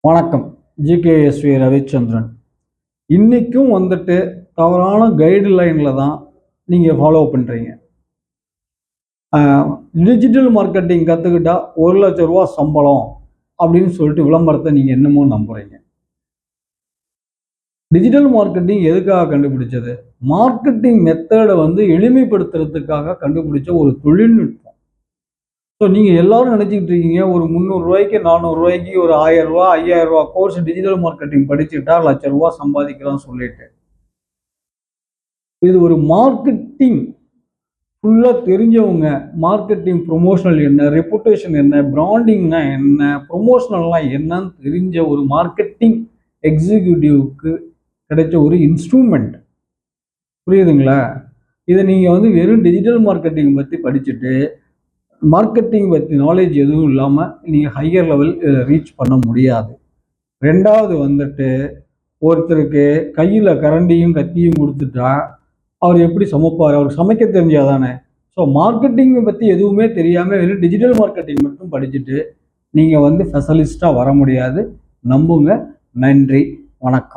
வணக்கம். ஜிகேஎஸ்வி ரவிச்சந்திரன். இன்னைக்கும் வந்துட்டு தவறான கைடுலைனில் தான் நீங்கள் ஃபாலோ பண்ணுறீங்க. டிஜிட்டல் மார்க்கெட்டிங் கற்றுக்கிட்டா 1,00,000 ரூபா சம்பளம் அப்படின்னு சொல்லிட்டு விளம்பரத்தை நீங்கள் என்னமோ நம்புறீங்க. டிஜிட்டல் மார்க்கெட்டிங் எதுக்காக கண்டுபிடிச்சது? மார்க்கெட்டிங் மெத்தடை எளிமைப்படுத்துறதுக்காக கண்டுபிடிச்ச ஒரு தொழில்நுட்பம். ஸோ நீங்கள் எல்லாரும் நினச்சிக்கிட்டு இருக்கீங்க, ஒரு 300 ரூபாய்க்கு 400 ரூபாய்க்கு ஒரு 1000 ரூபா 5000 ரூபா கோர்ஸ் டிஜிட்டல் மார்க்கெட்டிங் படிச்சுட்டா 1,00,000 ரூபா சம்பாதிக்கலாம் சொல்லிட்டு. இது ஒரு மார்க்கெட்டிங் ஃபுல்லாக தெரிஞ்சவங்க, மார்க்கெட்டிங் ப்ரொமோஷனல் என்ன, ரெப்புடேஷன் என்ன, பிராண்டிங்னா என்ன, ப்ரொமோஷனல்லாம் என்னன்னு தெரிஞ்ச ஒரு மார்க்கெட்டிங் எக்ஸிக்யூட்டிவ்க்கு கிடைச்ச ஒரு இன்ஸ்ட்ருமெண்ட். புரியுதுங்களா? இதை நீங்கள் வெறும் டிஜிட்டல் மார்க்கெட்டிங் பற்றி படிச்சுட்டு மார்க்கெட்டிங் பற்றி நாலேஜ் எதுவும் இல்லாமல் நீங்கள் ஹையர் லெவல் ரீச் பண்ண முடியாது. ரெண்டாவது ஒருத்தருக்கு கையில் கரண்டியும் கத்தியும் கொடுத்துட்டா அவர் எப்படி சமைப்பார்? அவருக்கு சமைக்க தெரிஞ்சாதானே. ஸோ மார்க்கெட்டிங்கை பற்றி எதுவுமே தெரியாமல் வெறும் டிஜிட்டல் மார்க்கெட்டிங் மட்டும் படிச்சுட்டு நீங்கள் ஸ்பெஷலிஸ்டாக வர முடியாது. நம்புங்க. நன்றி, வணக்கம்.